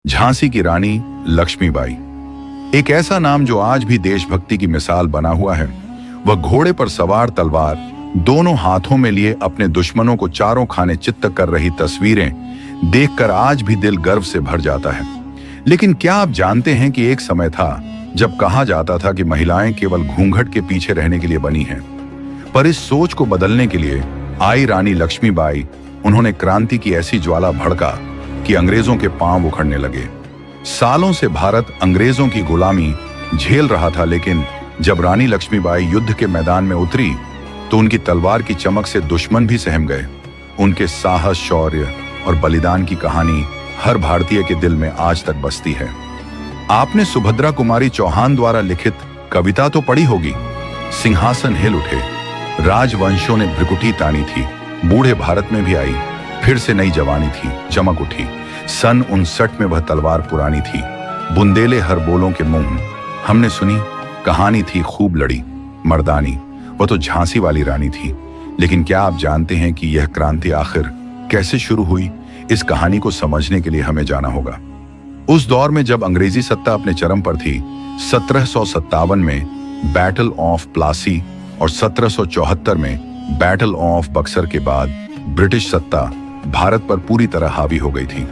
झांसी की रानी लक्ष्मीबाई, एक ऐसा नाम जो आज भी देशभक्ति की मिसाल बना हुआ है। वह घोड़े पर सवार, तलवार दोनों हाथों में लिए अपने दुश्मनों को चारों खाने चित्त कर रही तस्वीरें देखकर आज भी दिल गर्व से भर जाता है। लेकिन क्या आप जानते हैं कि एक समय था जब कहा जाता था कि महिलाएं केवल घूंघट के पीछे रहने के लिए बनी हैं। पर इस सोच को बदलने के लिए आई रानी लक्ष्मीबाई। उन्होंने क्रांति की ऐसी ज्वाला भड़का कि अंग्रेजों के पांव उखड़ने लगे। सालों से भारत अंग्रेजों की गुलामी झेल रहा था, लेकिन जब रानी लक्ष्मीबाई युद्ध के मैदान में उतरी तो उनकी तलवार की चमक से दुश्मन भी सहम गए। उनके साहस, शौर्य और बलिदान की कहानी हर भारतीय के दिल में आज तक बसती है। आपने सुभद्रा कुमारी चौहान द्वारा लिखित कविता तो पढ़ी होगी। सिंहासन हिल उठे, राजवंशों ने भ्रिकुटी तानी थी, बूढ़े भारत में भी आई फिर से नई जवानी थी, चमक उठी। सन 59 में वह तलवार पुरानी थी, बुंदेले हर बोलों के मुंह हमने सुनी, कहानी थी खूब लड़ी मर्दानी। वह तो झांसी वाली रानी थी। लेकिन क्या आप जानते हैं कि यह क्रांति आखिर कैसे शुरू हुई? इस कहानी को समझने के लिए हमें जाना होगा उस दौर में जब अंग्रेजी सत्ता अपने चरम पर थी। 1757 में बैटल ऑफ प्लासी और 1774 में बैटल ऑफ बक्सर के बाद ब्रिटिश सत्ता भारत पर पूरी तरह हावी हो गई थी।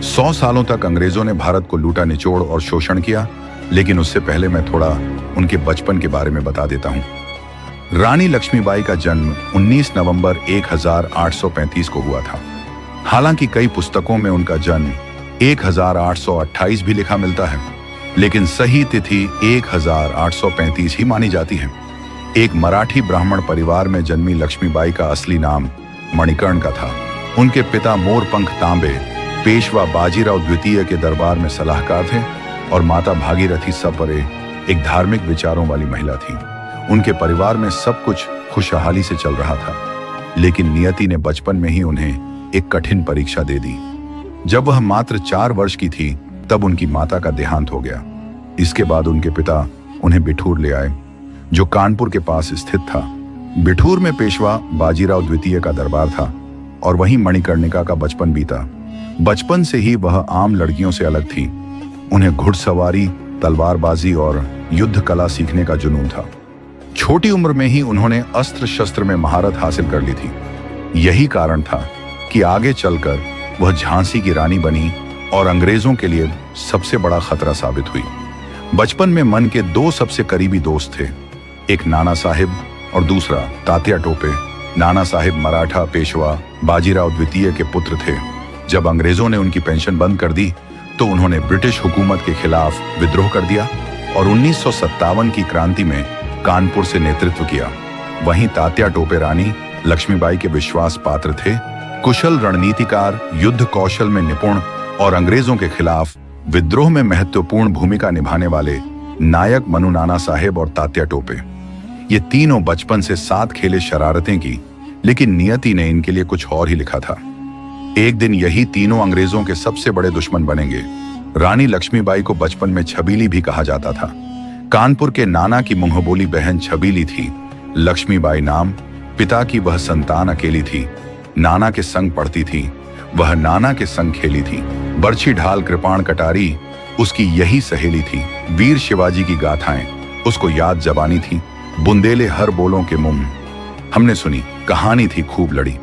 100 सालों तक अंग्रेजों ने भारत को लूटा, निचोड़ और शोषण किया। लेकिन उससे पहले मैं थोड़ा उनके बचपन के बारे में बता देता हूं। रानी लक्ष्मीबाई का जन्म 19 नवंबर 1835 को हुआ था। हालांकि कई पुस्तकों में उनका जन्म 1828 भी लिखा मिलता है, लेकिन सही तिथि 1835 ही मानी जाती है। एक मराठी ब्राह्मण परिवार में जन्मी लक्ष्मीबाई का असली नाम मणिकर्ण का था। उनके पिता मोरपंख तांबे पेशवा बाजीराव द्वितीय के दरबार में सलाहकार थे और माता भागीरथी सपरे एक धार्मिक विचारों वाली महिला थी। उनके परिवार में सब कुछ खुशहाली से चल रहा था, लेकिन नियति ने बचपन में ही उन्हें एक कठिन परीक्षा दे दी। जब वह मात्र 4 वर्ष की थी तब उनकी माता का देहांत हो गया। इसके बाद उनके पिता उन्हें बिठूर ले आए, जो कानपुर के पास स्थित था। बिठूर में पेशवा बाजीराव द्वितीय का दरबार था और वहीं मणिकर्णिका का बचपन बीता। बचपन से ही वह आम लड़कियों से अलग थी। उन्हें घुड़सवारी, तलवारबाजी और युद्ध कला सीखने का जुनून था। छोटी उम्र में ही उन्होंने अस्त्र शस्त्र में महारत हासिल कर ली थी। यही कारण था कि आगे चलकर वह झांसी की रानी बनी और अंग्रेजों के लिए सबसे बड़ा खतरा साबित हुई। बचपन में मन के 2 सबसे करीबी दोस्त थे, एक नाना साहिब और दूसरा तात्या टोपे। नाना साहिब मराठा पेशवा बाजीराव द्वितीय के पुत्र थे। जब अंग्रेजों ने उनकी पेंशन बंद कर दी तो उन्होंने ब्रिटिश हुकूमत के खिलाफ विद्रोह कर दिया और 1957 की क्रांति में कानपुर से नेतृत्व किया। वहीं तात्या टोपे रानी लक्ष्मीबाई के विश्वास पात्र थे, कुशल रणनीतिकार, युद्ध कौशल में निपुण और अंग्रेजों के खिलाफ विद्रोह में महत्वपूर्ण भूमिका निभाने वाले नायक मनु नाना साहेब और तात्या टोपे। ये तीनों बचपन से साथ खेले, शरारतें की, लेकिन नियति ने इनके लिए कुछ और ही लिखा था। एक दिन यही तीनों अंग्रेजों के सबसे बड़े दुश्मन बनेंगे। रानी लक्ष्मीबाई को बचपन में छबीली भी कहा जाता था। कानपुर के नाना की मुंहबोली बहन छबीली थी। लक्ष्मीबाई नाम, पिता की वह संतान अकेली थी। नाना के संग पढ़ती थी, वह नाना के संग खेली थी। बरछी ढाल कृपाण कटारी उसकी यही सहेली थी। वीर शिवाजी की गाथाएं उसको याद जबानी थी। बुंदेले हर बोलों के मुंह हमने सुनी, कहानी थी खूब लड़ी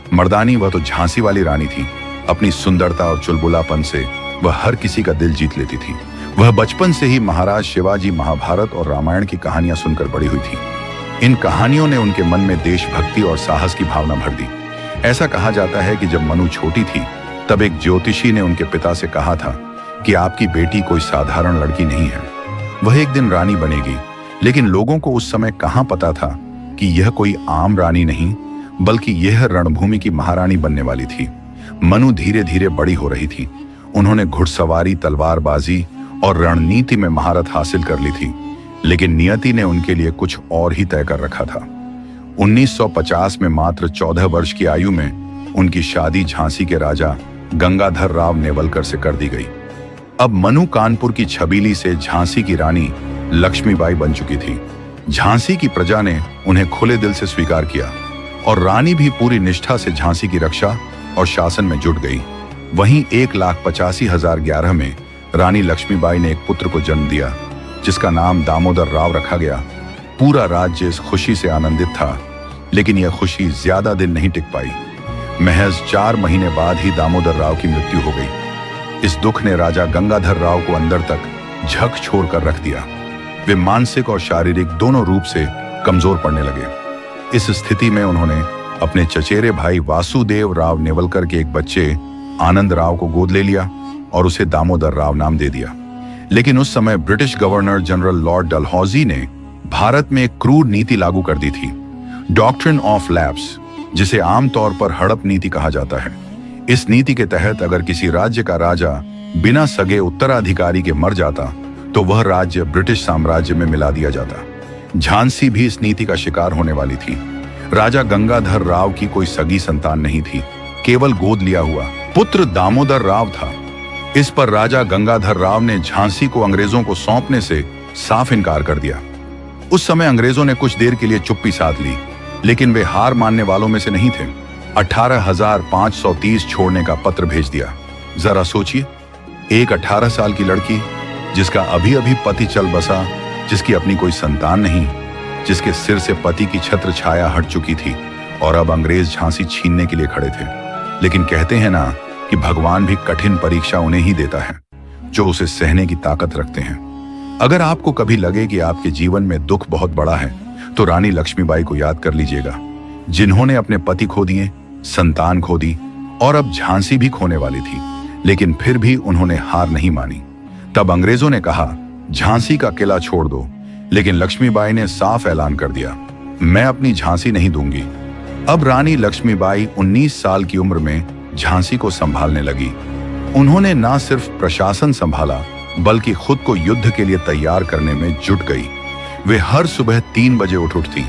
मर्दानी। वह तो झांसी वाली रानी थी। अपनी सुंदरता और चुलबुलापन से वह हर किसी का दिल जीत लेती थी। वह बचपन से ही महाराज शिवाजी, महाभारत और रामायण की कहानियां सुनकर बड़ी हुई थी। इन कहानियों ने उनके मन में देशभक्ति और साहस की भावना भर दी। ऐसा कहा जाता है कि जब मनु छोटी थी तब एक ज्योतिषी ने उनके पिता से कहा था कि आपकी बेटी कोई साधारण लड़की नहीं है, वह एक दिन रानी बनेगी। लेकिन लोगों को उस समय कहां पता था कि यह कोई आम रानी नहीं, बल्कि यह रणभूमि की महारानी बनने वाली थी। मनु धीरे धीरे बड़ी हो रही थी। उन्होंने घुड़सवारी, तलवारबाजी और रणनीति में महारत हासिल कर ली थी, लेकिन नियति ने उनके लिए कुछ और ही तय कर रखा था। 1950 में मात्र 14 वर्ष की आयु में उनकी शादी झांसी के राजा गंगाधर राव नेवलकर से कर दी गई। अब मनु कानपुर की छबीली से झांसी की रानी लक्ष्मीबाई बन चुकी थी। झांसी की प्रजा ने उन्हें खुले दिल से स्वीकार किया और रानी भी पूरी निष्ठा से झांसी की रक्षा और शासन में जुट गई। वहीं 1,85,011 में रानी लक्ष्मीबाई ने एक पुत्र को जन्म दिया जिसका नाम दामोदर राव रखा गया। पूरा राज्य इस खुशी से आनंदित था, लेकिन यह खुशी ज्यादा दिन नहीं टिक पाई। महज 4 महीने बाद ही दामोदर राव की मृत्यु हो गई। इस दुख ने राजा गंगाधर राव को अंदर तक झकझोर कर रख दिया। वे मानसिक और शारीरिक दोनों रूप से कमजोर पड़ने लगे। इस स्थिति में उन्होंने अपने चचेरे भाई वासुदेव राव नेवलकर के एक बच्चे आनंद राव को गोद ले लिया और उसे दामोदर राव नाम दे दिया। लेकिन उस समय British governor general Lord Dalhousie ने भारत में एक क्रूर नीति लागू कर दी थी, डॉक्ट्रिन ऑफ लैप्स, जिसे आमतौर पर हड़प नीति कहा जाता है। इस नीति के तहत अगर किसी राज्य का राजा बिना सगे उत्तराधिकारी के मर जाता तो वह राज्य ब्रिटिश साम्राज्य में मिला दिया जाता। झांसी भी इस नीति का शिकार होने वाली थी। राजा गंगाधर राव की कोई सगी संतान नहीं थी, केवल गोद लिया हुआ पुत्र दामोदर राव था। इस पर राजा गंगाधर राव ने झांसी को अंग्रेजों को सौंपने से साफ इनकार कर दिया। उस समय अंग्रेजों ने कुछ देर के लिए चुप्पी साध ली, लेकिन वे हार मानने वालों में से नहीं थे। 18,530 छोड़ने का पत्र भेज दिया। जरा सोचिए, एक 18 साल की लड़की जिसका अभी अभी पति चल बसा, जिसकी अपनी कोई संतान नहीं, जिसके सिर से पति की छत्र छाया हट चुकी थी, और अब अंग्रेज झांसी छीनने के लिए खड़े थे। लेकिन कहते हैं ना कि भगवान भी कठिन परीक्षा उन्हें ही देता है जो उसे सहने की ताकत रखते हैं। अगर आपको कभी लगे कि आपके जीवन में दुख बहुत बड़ा है तो रानी लक्ष्मीबाई को याद कर लीजिएगा, जिन्होंने अपने पति खो दिए, संतान खो दी और अब झांसी भी खोने वाली थी, लेकिन फिर भी उन्होंने हार नहीं मानी। तब अंग्रेजों ने कहा झांसी का किला छोड़ दो, लेकिन लक्ष्मीबाई ने साफ ऐलान कर दिया, मैं अपनी झांसी नहीं दूंगी। अब रानी लक्ष्मीबाई 19 साल की उम्र में झांसी को संभालने लगी। उन्होंने ना सिर्फ प्रशासन संभाला बल्कि खुद को युद्ध के लिए तैयार करने में जुट गई। वे हर सुबह 3 बजे उठती,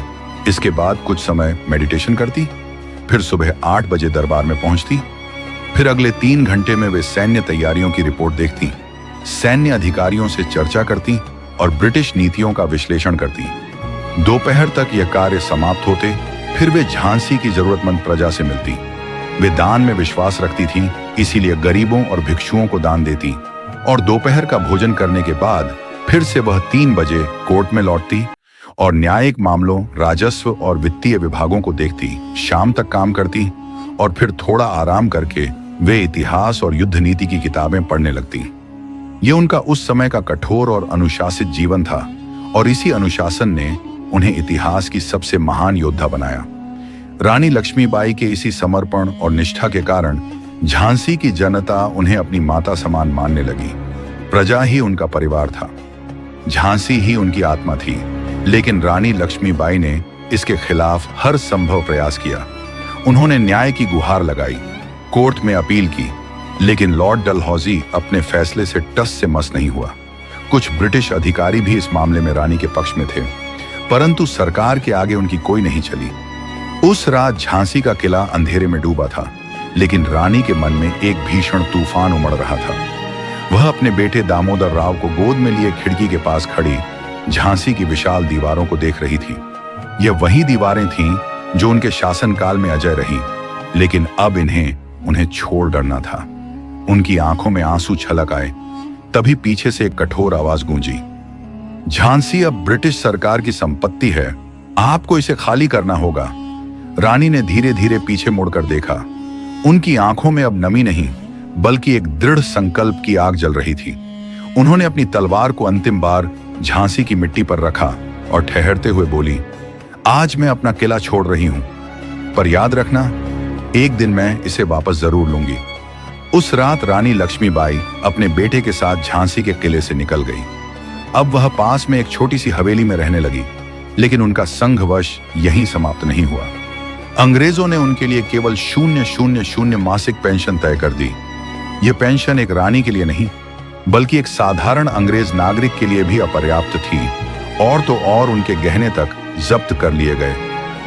इसके बाद कुछ समय मेडिटेशन करती, फिर सुबह 8 बजे दरबार में पहुंचती, फिर अगले 3 घंटे में वे सैन्य तैयारियों की रिपोर्ट देखती, सैन्य अधिकारियों से चर्चा करती और ब्रिटिश नीतियों का विश्लेषण करती। दोपहर तक यह कार्य समाप्त होते, फिर वे झांसी की जरूरतमंद प्रजा से मिलती। वे दान में विश्वास रखती थीं, इसीलिए गरीबों और भिक्षुओं को दान देती और दोपहर का भोजन करने के बाद फिर से वह 3 बजे कोर्ट में लौटती और न्यायिक मामलों, राजस्व और वित्तीय विभागों को देखती। शाम तक काम करती और फिर थोड़ा आराम करके वे इतिहास और युद्ध नीति की किताबें पढ़ने लगती। ये उनका उस समय का कठोर और अनुशासित जीवन था और इसी अनुशासन ने उन्हें इतिहास की सबसे महान योद्धा बनाया। रानी लक्ष्मीबाई के इसी समर्पण और निष्ठा के कारण झांसी की जनता उन्हें अपनी माता समान मानने लगी। प्रजा ही उनका परिवार था, झांसी ही उनकी आत्मा थी। लेकिन रानी लक्ष्मीबाई ने इसके खिलाफ हर संभव प्रयास किया। उन्होंने न्याय की गुहार लगाई, कोर्ट में अपील की, लेकिन लॉर्ड डलहौजी अपने फैसले से टस से मस नहीं हुआ। कुछ ब्रिटिश अधिकारी भी इस मामले में रानी के पक्ष में थे, परंतु सरकार के आगे उनकी कोई नहीं चली। उस रात झांसी का किला अंधेरे में डूबा था, लेकिन रानी के मन में एक भीषण तूफान उमड़ रहा था। वह अपने बेटे दामोदर राव को गोद में लिए खिड़की के पास खड़ी झांसी की विशाल दीवारों को देख रही थी। यह वही दीवारें थीं जो उनके शासनकाल में अजय रही, लेकिन अब उन्हें छोड़ डरना था। उनकी आंखों में आंसू छलक आए। तभी पीछे से एक कठोर आवाज गूंजी, झांसी अब ब्रिटिश सरकार की संपत्ति है, आपको इसे खाली करना होगा। रानी ने धीरे धीरे पीछे मुड़कर देखा। उनकी आंखों में अब नमी नहीं बल्कि एक दृढ़ संकल्प की आग जल रही थी। उन्होंने अपनी तलवार को अंतिम बार झांसी की मिट्टी पर रखा और ठहरते हुए बोली, आज मैं अपना किला छोड़ रही हूं, पर याद रखना एक दिन मैं इसे वापस जरूर लूंगी। उस रात रानी लक्ष्मीबाई अपने बेटे के साथ झांसी के किले से निकल गई। अब वह पास में एक छोटी सी हवेली में रहने लगी, लेकिन उनका संघर्ष यहीं समाप्त नहीं हुआ। अंग्रेजों ने उनके लिए केवल 000 मासिक पेंशन तय कर दी। यह पेंशन एक रानी के लिए नहीं बल्कि एक साधारण अंग्रेज नागरिक के लिए भी अपर्याप्त थी। और तो और उनके गहने तक जब्त कर लिए गए।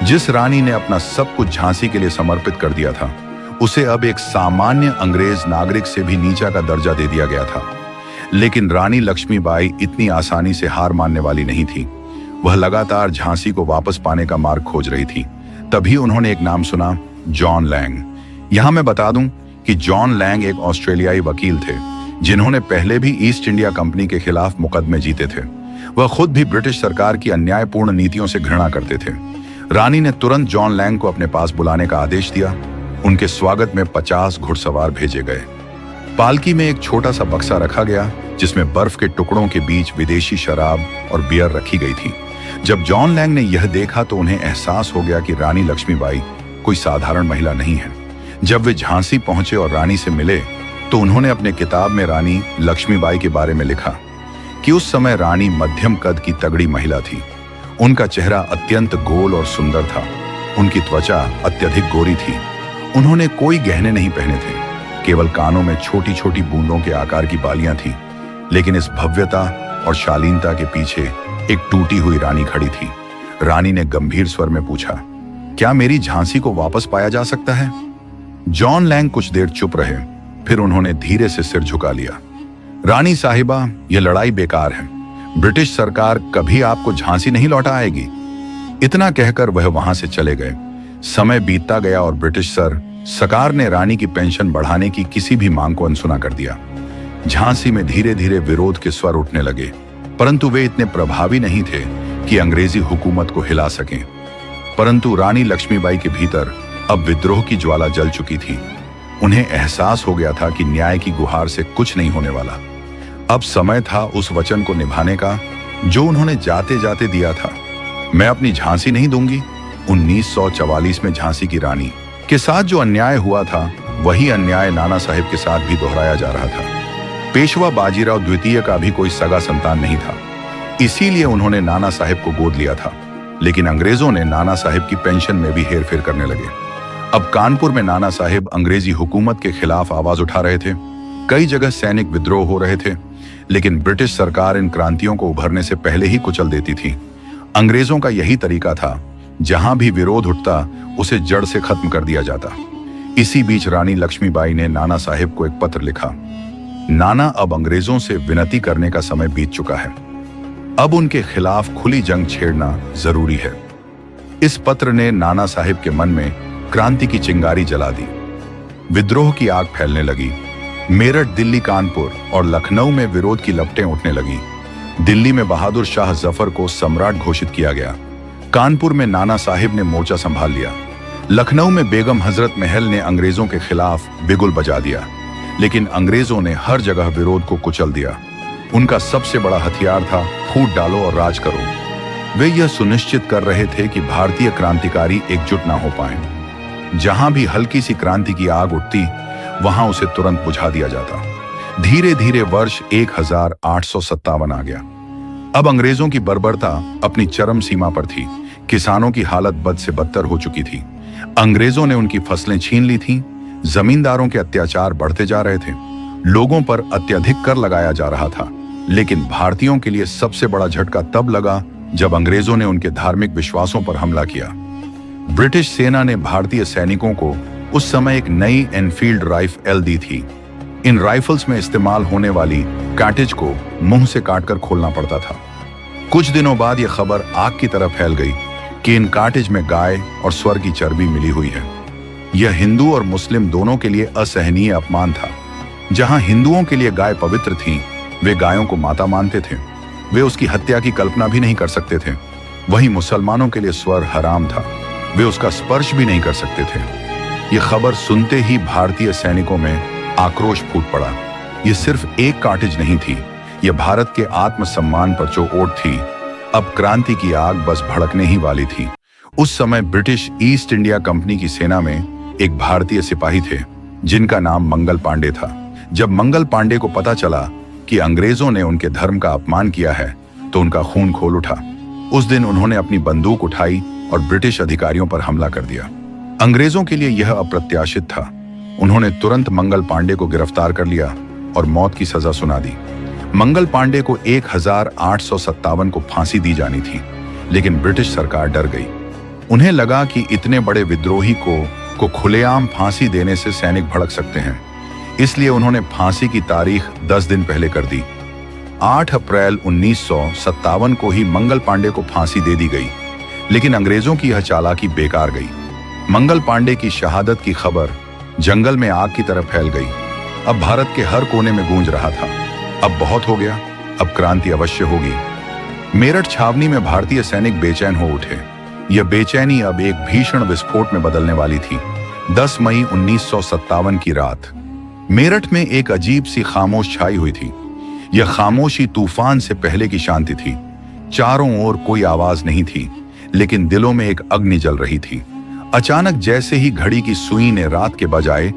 जिस रानी ने अपना सब कुछ झांसी के लिए समर्पित कर दिया था, उसे अब एक सामान्य अंग्रेज नागरिक से भी नीचा का दर्जा दे दिया गया था। लेकिन रानी लक्ष्मीबाई इतनी आसानी से हार मानने वाली नहीं थी। वह लगातार झांसी को वापस पाने का मार्ग खोज रही थी। तभी उन्होंने एक नाम सुना, जॉन लैंग। यहां मैं बता दूं कि जॉन लैंग एक ऑस्ट्रेलियाई वकील थे जिन्होंने पहले भी ईस्ट इंडिया कंपनी के खिलाफ मुकदमे जीते थे। वह खुद भी ब्रिटिश सरकार की अन्यायपूर्ण नीतियों से घृणा करते थे। रानी ने तुरंत जॉन लैंग को अपने पास बुलाने का आदेश दिया। उनके स्वागत में 50 घुड़सवार भेजे गए। पालकी में एक छोटा सा बक्सा रखा गया जिसमें बर्फ के टुकड़ों के बीच विदेशी शराब और बियर रखी गई थी। जब जॉन लैंग ने यह देखा तो उन्हें एहसास हो गया कि रानी लक्ष्मीबाई कोई साधारण महिला नहीं है। जब वे झांसी पहुंचे और रानी से मिले तो उन्होंने अपने किताब में रानी लक्ष्मीबाई के बारे में लिखा कि उस समय रानी मध्यम कद की तगड़ी महिला थी। उनका चेहरा अत्यंत गोल और सुंदर था। उनकी त्वचा अत्यधिक गोरी थी। उन्होंने कोई गहने नहीं पहने थे, केवल कानों में छोटी छोटी बूंदों के आकार की बालियां थी। लेकिन इस भव्यता और शालीनता के पीछे एक टूटी हुई रानी खड़ी थी। रानी ने गंभीर स्वर में पूछा, क्या मेरी झांसी को वापस पाया जा सकता है? जॉन लैंग कुछ देर चुप रहे, फिर उन्होंने धीरे से सिर झुका लिया। रानी साहिबा, यह लड़ाई बेकार है। ब्रिटिश सरकार कभी आपको झांसी नहीं लौटा आएगी। इतना कहकर वह वहां से चले गए। समय बीतता गया और ब्रिटिश सरकार ने रानी की पेंशन बढ़ाने की किसी भी मांग को अनसुना कर दिया। झांसी में धीरे धीरे विरोध के स्वर उठने लगे, परंतु वे इतने प्रभावी नहीं थे कि अंग्रेजी हुकूमत को हिला सकें। परंतु रानी लक्ष्मीबाई के भीतर अब विद्रोह की ज्वाला जल चुकी थी। उन्हें एहसास हो गया था कि न्याय की गुहार से कुछ नहीं होने वाला। अब समय था उस वचन को निभाने का जो उन्होंने जाते जाते दिया था। मैं अपनी झांसी नहीं दूंगी। 1944 में झांसी की रानी के साथ जो अन्याय हुआ था वही अन्याय नाना साहिब के साथ भी दोहराया जा रहा था। पेशवा बाजीराव द्वितीय का भी कोई सगा संतान नहीं था, इसीलिए उन्होंने नाना साहिब को गोद लिया था। लेकिन अंग्रेजों ने नाना साहिब की पेंशन में भी हेरफेर करने लगे। अब कानपुर में नाना साहिब अंग्रेजी हुकूमत के खिलाफ आवाज उठा रहे थे। कई जगह सैनिक विद्रोह हो रहे थे, लेकिन ब्रिटिश सरकार इन क्रांतियों को उभरने से पहले ही कुचल देती थी। अंग्रेजों का यही तरीका था, जहां भी विरोध उठता उसे जड़ से खत्म कर दिया जाता। इसी बीच रानी लक्ष्मीबाई ने नाना साहिब को एक पत्र लिखा। नाना, अब अंग्रेजों से विनती करने का समय बीत चुका है। अब उनके खिलाफ खुली जंग छेड़ना जरूरी है। इस पत्र ने नाना साहिब के मन में क्रांति की चिंगारी जला दी। विद्रोह की आग फैलने लगी। मेरठ, दिल्ली, कानपुर और लखनऊ में विरोध की लपटें उठने लगी। दिल्ली में बहादुर शाह जफर को सम्राट घोषित किया गया। कानपुर में नाना साहिब ने मोर्चा संभाल लिया। लखनऊ में बेगम हजरत महल ने अंग्रेजों के खिलाफ बिगुल बजा दिया। लेकिन अंग्रेजों ने हर जगह विरोध को कुचल दिया। उनका सबसे बड़ा हथियार था फूट डालो और राज करो। वे यह सुनिश्चित कर रहे थे कि भारतीय क्रांतिकारी एकजुट ना हो पाए। जहां भी हल्की सी क्रांति की आग उठती वहां उसे तुरंत बुझा दिया जाता। धीरे धीरे वर्ष 1857 आ गया। अब अंग्रेजों की बर्बरता अपनी चरम सीमा पर थी। किसानों की हालत बद से बदतर हो चुकी थी। अंग्रेजों ने उनकी फसलें छीन ली थीं। जमींदारों के अत्याचार बढ़ते जा रहे थे। लोगों पर अत्यधिक कर लगाया जा रहा था। लेकिन भारतीयों के लिए सबसे बड़ा झटका तब लगा जब अंग्रेजों ने उनके धार्मिक विश्वासों पर हमला किया। ब्रिटिश सेना ने भारतीय सैनिकों को उस समय एक नई एनफील्ड राइफल दी थी। इन राइफल्स में इस्तेमाल होने वाली कार्ट्रिज को मुंह से काटकर खोलना पड़ता था। कुछ दिनों बाद यह खबर आग की तरह फैल गई कि इन कार्ट्रिज में गाय और स्वर की चर्बी मिली हुई है। यह हिंदू और मुस्लिम दोनों के लिए असहनीय अपमान था। जहां हिंदुओं के लिए गाय पवित्र थी, वे गायों को माता मानते थे। वे उसकी हत्या की कल्पना भी नहीं कर सकते थे। वहीं मुसलमानों के लिए स्वर हराम था। वे उसका स्पर्श भी नहीं कर सकते थे। यह खबर सुनते ही भारतीय सैनिकों में आक्रोश फूट पड़ा। यह सिर्फ एक कार्ट्रिज नहीं थी, यह भारत के आत्मसम्मान पर जो ओट थी। अब क्रांति की आग बस भड़कने ही वाली थी। उस समय ब्रिटिश ईस्ट इंडिया कंपनी की सेना में एक भारतीय सिपाही थे जिनका नाम मंगल पांडे था। जब मंगल पांडे को पता चला कि अंग्रेजों ने उनके धर्म का अपमान किया है तो उनका खून खोल उठा। उस दिन उन्होंने अपनी बंदूक उठाई और ब्रिटिश अधिकारियों पर हमला कर दिया। अंग्रेजों के लिए यह अप्रत्याशित था। उन्होंने तुरंत मंगल पांडे को गिरफ्तार कर लिया और मौत की सजा सुना दी। मंगल पांडे को 1857 को फांसी दी जानी थी, लेकिन ब्रिटिश सरकार डर गई। उन्हें लगा कि इतने बड़े विद्रोही को खुलेआम फांसी देने से सैनिक भड़क सकते हैं, इसलिए उन्होंने फांसी की तारीख 10 दिन पहले कर दी। 8 अप्रैल 1957 को ही मंगल पांडे को फांसी दे दी गई, लेकिन अंग्रेजों की यह चालाकी बेकार गई। मंगल पांडे की शहादत की खबर जंगल में आग की तरह फैल गई। अब भारत के हर कोने में गूंज रहा था, अब बहुत हो गया, अब क्रांति अवश्य होगी। मेरठ छावनी में भारतीय सैनिक बेचैन हो उठे। यह बेचैनी अब एक भीषण विस्फोट में बदलने वाली थी। 10 मई 1957 की रात मेरठ में एक अजीब सी खामोश छाई हुई थी। यह खामोशी तूफान से पहले की शांति थी। चारों ओर कोई आवाज नहीं थी, लेकिन दिलों में एक अग्नि जल रही थी। अचानक जैसे ही घड़ी की सुई ने रात के बजाए,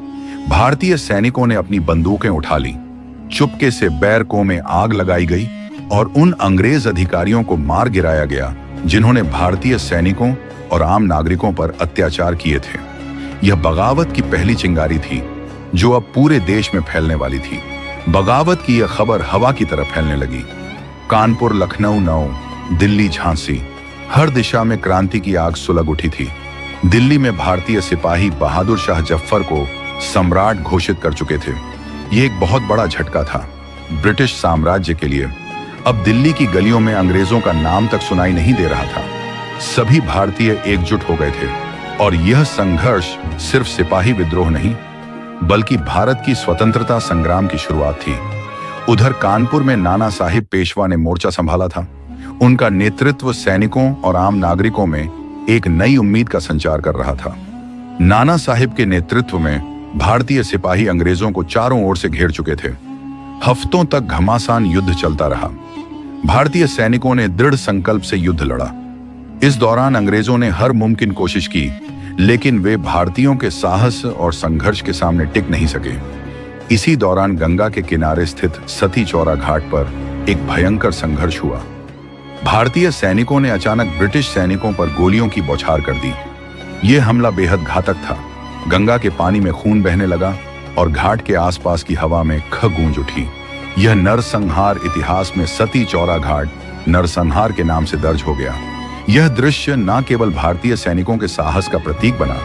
भारतीय सैनिकों ने अपनी बंदूकें उठा ली। चुपके से बैरकों में आग लगाई गई और उन अंग्रेज अधिकारियों को मार गिराया गया जिन्होंने भारतीय सैनिकों और आम नागरिकों पर अत्याचार किए थे। यह बगावत की पहली चिंगारी थी जो अब पूरे देश में फैलने वाली थी। बगावत की यह खबर हवा की तरह फैलने लगी। कानपुर, लखनऊ, नौ, दिल्ली, झांसी, हर दिशा में क्रांति की आग सुलग उठी थी। दिल्ली में भारतीय सिपाही बहादुर शाह जफर को सम्राट घोषित कर चुके थे। यह एक बहुत बड़ा झटका था ब्रिटिश साम्राज्य के लिए। अब दिल्ली की गलियों में अंग्रेजों का नाम तक सुनाई नहीं दे रहा था। सभी भारतीय एकजुट हो गए थे और यह संघर्ष सिर्फ सिपाही विद्रोह नहीं, बल्कि भारत की स्वतंत्रता संग्राम की शुरुआत थी। उधर कानपुर में नाना साहिब पेशवा ने मोर्चा संभाला था। उनका नेतृत्व सैनिकों और आम नागरिकों में एक नई उम्मीद का संचार कर रहा था। नाना साहिब के नेतृत्व में भारतीय सिपाही अंग्रेजों को चारों ओर से घेर चुके थे। हफ्तों तक घमासान युद्ध चलता रहा। भारतीय सैनिकों ने दृढ़ संकल्प से युद्ध लड़ा। इस दौरान अंग्रेजों ने हर मुमकिन कोशिश की, लेकिन वे भारतीयों के साहस और संघर्ष के सामने टिक नहीं सके। इसी दौरान गंगा के किनारे स्थित सती चौरा घाट पर एक भयंकर संघर्ष हुआ। भारतीय सैनिकों ने अचानक ब्रिटिश सैनिकों पर गोलियों की बौछार कर दी। यह हमला बेहद घातक था। गंगा के पानी में खून बहने लगा और घाट के आसपास की हवा में ख गूंज उठी। यह नरसंहार इतिहास में सती चौरा घाट नरसंहार के नाम से दर्ज हो गया। यह दृश्य न केवल भारतीय सैनिकों के साहस का प्रतीक बना,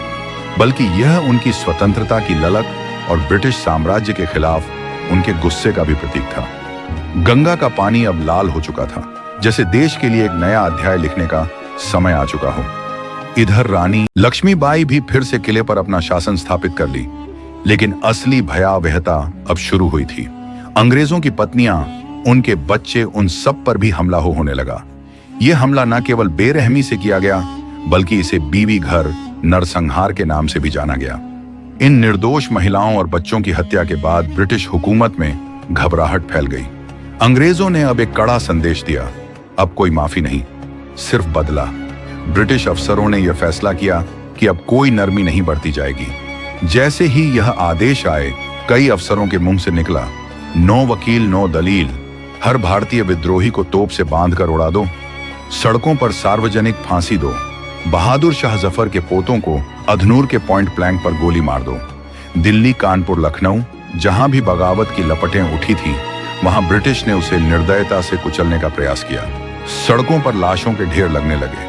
बल्कि यह उनकी स्वतंत्रता की ललक और ब्रिटिश साम्राज्य के खिलाफ उनके गुस्से का भी प्रतीक था। गंगा का पानी अब लाल हो चुका था, जैसे देश के लिए एक नया अध्याय लिखने का समय आ चुका हो। इधर रानी लक्ष्मीबाई भी फिर से किले पर अपना शासन स्थापित कर ली, लेकिन असली भयावहता अब शुरू हुई थी। अंग्रेजों की पत्नियां, उनके बच्चे, उन सब पर भी हमला होने लगा। यह हमला न केवल बेरहमी से किया गया, बल्कि इसे बीवी घर नरसंहार के नाम से भी जाना गया। इन निर्दोष महिलाओं और बच्चों की हत्या के बाद ब्रिटिश हुकूमत में घबराहट फैल गई। अंग्रेजों ने अब एक कड़ा संदेश दिया, अब कोई माफी नहीं, सिर्फ बदला। ब्रिटिश अफसरों ने यह फैसला किया कि अब कोई नरमी नहीं बरती जाएगी। जैसे ही यह आदेश आए, कई अफसरों के मुंह से निकला, नो वकील नो दलील, हर भारतीय विद्रोही को तोप से बांधकर उड़ा दो, सड़कों पर सार्वजनिक फांसी दो, बहादुर शाह जफर के पोतों को अधनूर के पॉइंट ब्लैंक पर गोली मार दो। दिल्ली, कानपुर, लखनऊ, जहां भी बगावत की लपटें उठी थी, वहां ब्रिटिश ने उसे निर्दयता से कुचलने का प्रयास किया। सड़कों पर लाशों के ढेर लगने लगे।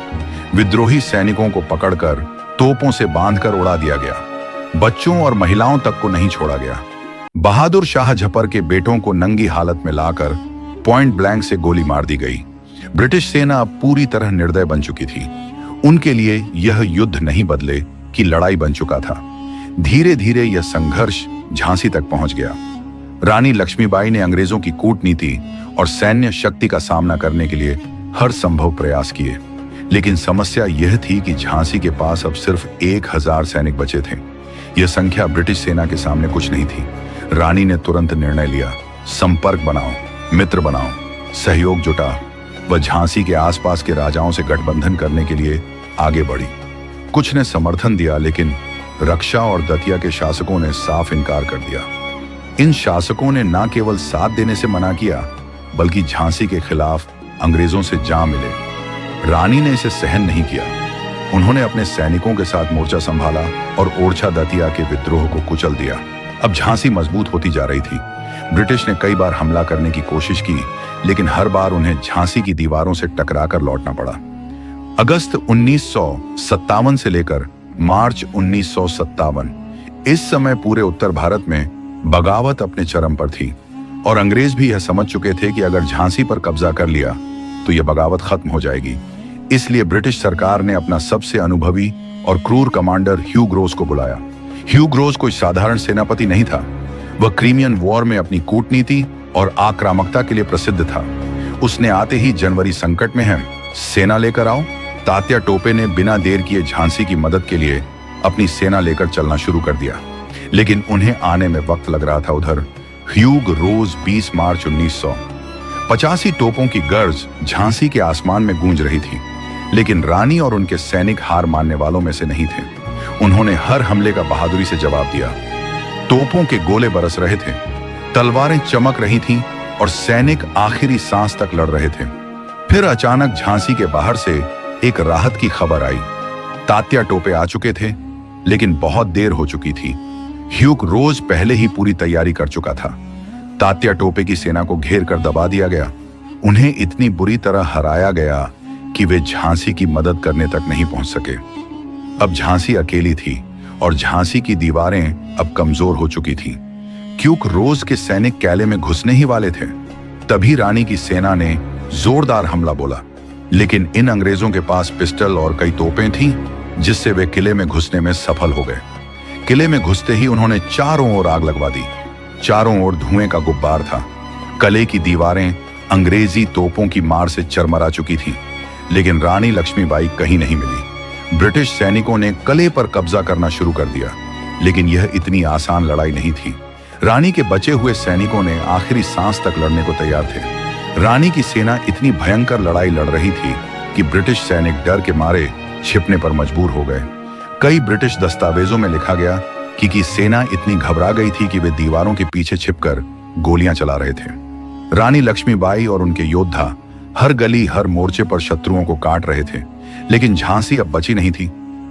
विद्रोही सैनिकों को पकड़कर तोपों से बांधकर उड़ा दिया गया। बच्चों और महिलाओं तक को नहीं छोड़ा गया। बहादुर शाह जफर के बेटों को नंगी हालत में लाकर पॉइंट ब्लैंक से गोली मार दी गई। ब्रिटिश सेना अब पूरी तरह निर्दय बन चुकी थी। उनके लिए यह युद्ध नहीं बदले कि लड़ाई बन चुका था। धीरे धीरे यह संघर्ष झांसी तक पहुंच गया। रानी लक्ष्मीबाई ने अंग्रेजों की कूटनीति और सैन्य शक्ति का सामना करने के लिए हर संभव प्रयास किए, लेकिन समस्या यह थी कि झांसी के पास अब सिर्फ 1000 सैनिक बचे थे। यह संख्या ब्रिटिश सेना के सामने कुछ नहीं थी। रानी ने तुरंत निर्णय लिया, संपर्क बनाओ, मित्र बनाओ, सहयोग जुटा। वह झांसी के आसपास के राजाओं से गठबंधन करने के लिए आगे बढ़ी। कुछ ने समर्थन दिया, लेकिन रक्षा और दतिया के शासकों ने साफ इनकार कर दिया। इन शासकों ने न केवल साथ देने से मना किया, बल्कि झांसी के खिलाफ अंग्रेजों से जा मिले। रानी ने इसे सहन नहीं किया। उन्होंने अपने सैनिकों के साथ मोर्चा संभाला और ओरछा दतिया के विद्रोह को कुचल दिया। अब झांसी मजबूत होती जा रही थी। ब्रिटिश ने कई बार हमला करने की कोशिश की, लेकिन हर बार उन्हें झांसी की दीवारों से टकराकर लौटना पड़ा। अगस्त 1957 से लेकर मार्च 1957, इस समय पूरे उत्तर भारत में बगावत अपने चरम पर थी और अंग्रेज भी यह समझ चुके थे कि अगर झांसी पर कब्जा कर लिया तो यह बगावत खत्म हो जाएगी। इसलिए ब्रिटिश सरकार ने अपना सबसे अनुभवी और क्रूर कमांडर ह्यू ग्रोस को बुलाया। ह्यूग रोज कोई साधारण सेनापति नहीं था। वह क्रीमियन वॉर में अपनी कूटनीति और आक्रामकता के लिए प्रसिद्ध था। उसने आते ही जनवरी संकट में है, सेना लेकर आओ। तात्या टोपे ने बिना देर किए झांसी की मदद के लिए अपनी सेना लेकर चलना शुरू कर दिया, लेकिन उन्हें आने में वक्त लग रहा था। उधर ह्यूग रोज 20 मार्च 1985 तोपों की गर्ज झांसी के आसमान में गूंज रही थी, लेकिन रानी और उनके सैनिक हार मानने वालों में से नहीं थे। उन्होंने हर हमले का बहादुरी से जवाब दिया। तोपों के गोले बरस रहे थे, तलवारें चमक रही थीं और सैनिक आखिरी सांस तक लड़ रहे थे। फिर अचानक झांसी के बाहर से एक राहत की खबर आई। तात्या टोपे आ चुके थे, लेकिन बहुत देर हो चुकी थी। ह्यूग रोज पहले ही पूरी तैयारी कर चुका था। तात्या टोपे की सेना को घेर कर दबा दिया गया। उन्हें इतनी बुरी तरह हराया गया कि वे झांसी की मदद करने तक नहीं पहुंच सके। अब झांसी अकेली थी और झांसी की दीवारें अब कमजोर हो चुकी थीं। ह्यूग रोज के सैनिक कैले में घुसने ही वाले थे। तभी रानी की सेना ने जोरदार हमला बोला, लेकिन इन अंग्रेजों के पास पिस्टल और कई तोपें थीं, जिससे वे किले में घुसने में सफल हो गए। किले में घुसते ही उन्होंने चारों ओर आग लगवा दी। चारों ओर धुएं का गुब्बार था। किले की दीवारें अंग्रेजी तोपों की मार से चरमरा चुकी थीं, लेकिन रानी लक्ष्मीबाई कहीं नहीं मिली। ब्रिटिश सैनिकों ने किले पर कब्जा करना शुरू कर दिया, लेकिन यह इतनी आसान लड़ाई नहीं थी। रानी के बचे हुए सैनिकों ने आखिरी सांस तक लड़ने को तैयार थे। रानी की सेना इतनी भयंकर लड़ाई लड़ रही थी कि ब्रिटिश सैनिक डर के मारे छिपने पर मजबूर हो गए। कई ब्रिटिश दस्तावेजों में लिखा गया कि सेना इतनी घबरा गई थी कि वे दीवारों के पीछे छिपकर गोलियां चला रहे थे। रानी लक्ष्मीबाई और उनके योद्धा हर गली हर मोर्चे पर शत्रुओं को काट रहे थे, लेकिन झांसी अब बची नहीं थी।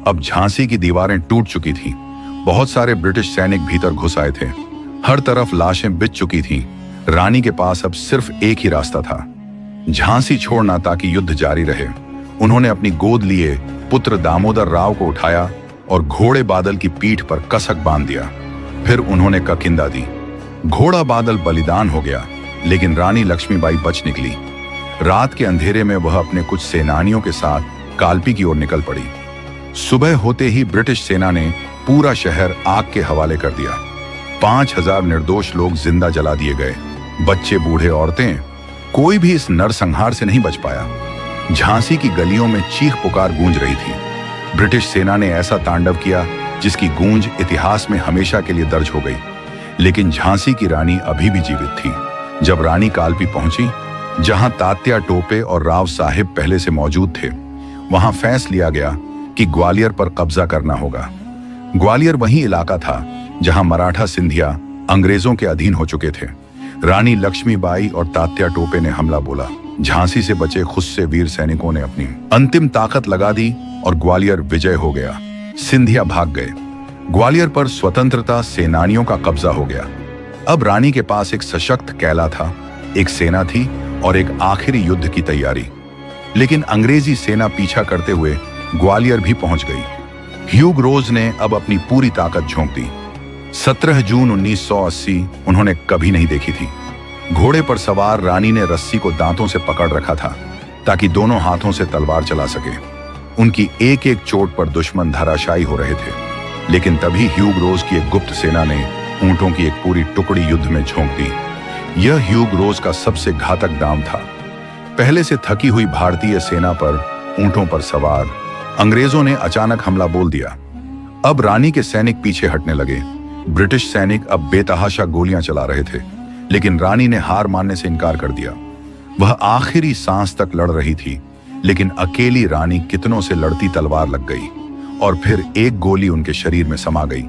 अब झांसी की दीवारें टूट चुकी थीं। बहुत सारे ब्रिटिश सैनिक भीतर घुस आए थे। हर तरफ लाशें बिछ चुकी थीं। रानी के पास अब सिर्फ एक ही रास्ता था, झांसी छोड़ना ताकि युद्ध जारी रहे। उन्होंने अपनी गोद लिए पुत्र दामोदर राव को उठाया और घोड़े बादल की पीठ पर कसक बांध दिया। फिर उन्होंने ककिंदा दी। घोड़ा बादल बलिदान हो गया, लेकिन रानी लक्ष्मीबाई बच निकली। रात के अंधेरे में वह अपने कुछ सेनानियों के साथ कालपी की ओर निकल पड़ी। सुबह होते ही ब्रिटिश सेना ने पूरा शहर आग के हवाले कर दिया। 5000 निर्दोष लोग जिंदा जला दिए गए। बच्चे, बूढ़े, औरतें, कोई भी इस नरसंहार से नहीं बच पाया। झांसी की गलियों में चीख पुकार गूंज रही थी। ब्रिटिश सेना ने ऐसा तांडव किया जिसकी गूंज इतिहास में हमेशा के लिए दर्ज हो गई। लेकिन झांसी की रानी अभी भी जीवित थी। जब रानी कालपी पहुंची, जहां तात्या टोपे और राव साहिब पहले से मौजूद थे, वहां फैसला लिया गया कि ग्वालियर पर कब्जा करना होगा। ग्वालियर वही इलाका था जहां मराठा सिंधिया अंग्रेजों के अधीन हो चुके थे। रानी लक्ष्मीबाई और तात्या टोपे ने हमला बोला। झांसी से बचे खुद से वीर सैनिकों ने अपनी अंतिम ताकत लगा दी और ग्वालियर विजय हो गया। सिंधिया भाग गए। ग्वालियर पर स्वतंत्रता सेनानियों का कब्जा हो गया। अब रानी के पास एक सशक्त कैला था, एक सेना थी और एक आखिरी युद्ध की तैयारी। लेकिन अंग्रेजी सेना पीछा करते हुए ग्वालियर भी पहुंच गई। ह्यूग रोज ने अब अपनी पूरी ताकत झोंक दी। 17 जून 1980 उन्होंने कभी नहीं देखी थी। घोड़े पर सवार रानी ने रस्सी को दांतों से पकड़ रखा था ताकि दोनों हाथों से तलवार चला सके। उनकी एक एक चोट पर दुश्मन धराशायी हो रहे थे। लेकिन तभी ह्यूग रोज की एक गुप्त सेना ने ऊंटों की एक पूरी टुकड़ी युद्ध में झोंक दी। यह ह्यूग रोज का सबसे घातक दांव था। पहले से थकी हुई भारतीय सेना पर ऊंटों पर सवार अंग्रेजों ने अचानक हमला बोल दिया। अब रानी के सैनिक पीछे हटने लगे। ब्रिटिश सैनिक अब बेतहाशा गोलियां चला रहे थे, लेकिन रानी ने हार मानने से इनकार कर दिया। वह आखिरी सांस तक लड़ रही थी, लेकिन अकेली रानी कितनों से लड़ती तलवार लग गई और फिर एक गोली उनके शरीर में समा गई।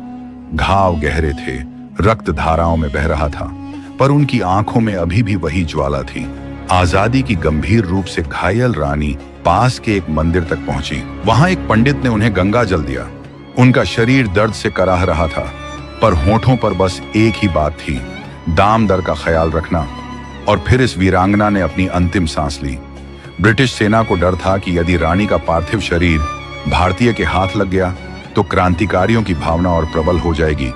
घाव गहरे थे, रक्त धाराओं में बह रहा था, पर उनकी आंखों में अभी भी वही ज्वाला थी। आजादी की गंभीर रूप से घायल रानी पास के एक मंदिर तक पहुंची। वहां एक पंडित ने उन्हें गंगा जल दिया। उनका शरीर दर्द से कराह रहा था, पर होठों पर बस एक ही बात थी, दाम दर का ख्याल रखना। और फिर इस वीरांगना ने अपनी अंतिम सांस ली। ब्रिटिश सेना को डर था कि यदि रानी का पार्थिव शरीर भारतीय के हाथ लग गया तो क्रांतिकारियों की भावना और प्रबल हो जाएगी।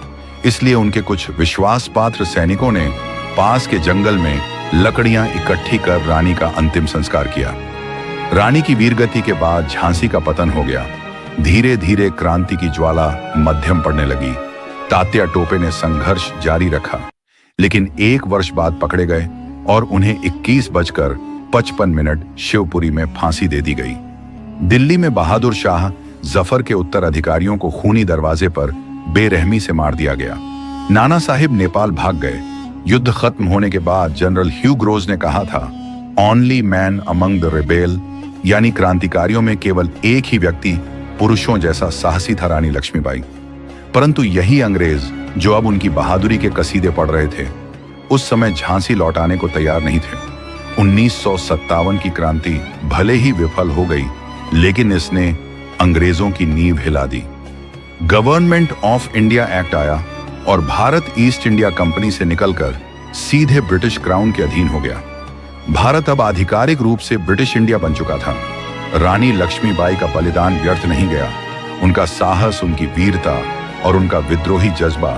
इसलिए उनके कुछ विश्वास पात्र सैनिकों ने पास के जंगल में लकड़ियां इकट्ठी कर रानी का अंतिम संस्कार किया। रानी की वीरगति के बाद झांसी का पतन हो गया। धीरे धीरे क्रांति की ज्वाला मध्यम पड़ने लगी। तात्या टोपे ने संघर्ष जारी रखा, लेकिन 1 वर्ष बाद पकड़े गए और उन्हें 21:55 शिवपुरी में फांसी दे दी गई। दिल्ली में बहादुर शाह जफर के उत्तराधिकारियों को खूनी दरवाजे पर बेरहमी से मार दिया गया। नाना साहिब नेपाल भाग गए। युद्ध खत्म होने के बाद जनरल ह्यू ग्रोज ने कहा था, only man among the rebel, यानी क्रांतिकारियों में केवल एक ही व्यक्ति पुरुषों जैसा साहसी था, रानी लक्ष्मीबाई। परंतु यही अंग्रेज जो अब उनकी बहादुरी के कसीदे पढ़ रहे थे, उस समय झांसी लौटाने को तैयार नहीं थे। 1957 की क्रांति भले ही विफल हो गई, लेकिन इसने अंग्रेजों की नींव हिला दी। गवर्नमेंट ऑफ इंडिया एक्ट आया और भारत ईस्ट इंडिया कंपनी से निकलकर सीधे ब्रिटिश क्राउन के अधीन हो गया। भारत अब आधिकारिक रूप से ब्रिटिश इंडिया बन चुका था। रानी लक्ष्मीबाई का बलिदान व्यर्थ नहीं गया। उनका साहस, उनकी वीरता और उनका विद्रोही जज्बा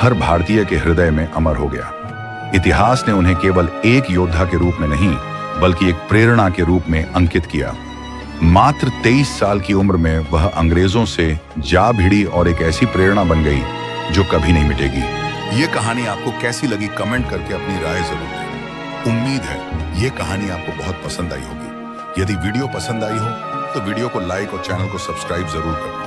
हर भारतीय के हृदय में अमर हो गया। इतिहास ने उन्हें केवल एक योद्धा के रूप में नहीं, बल्कि एक प्रेरणा के रूप में अंकित किया। मात्र 23 साल की उम्र में वह अंग्रेजों से जा भिड़ी और एक ऐसी प्रेरणा बन गई जो कभी नहीं मिटेगी। ये कहानी आपको कैसी लगी, कमेंट करके अपनी राय जरूर दें। उम्मीद है ये कहानी आपको बहुत पसंद आई होगी। यदि वीडियो पसंद आई हो तो वीडियो को लाइक और चैनल को सब्सक्राइब जरूर करें।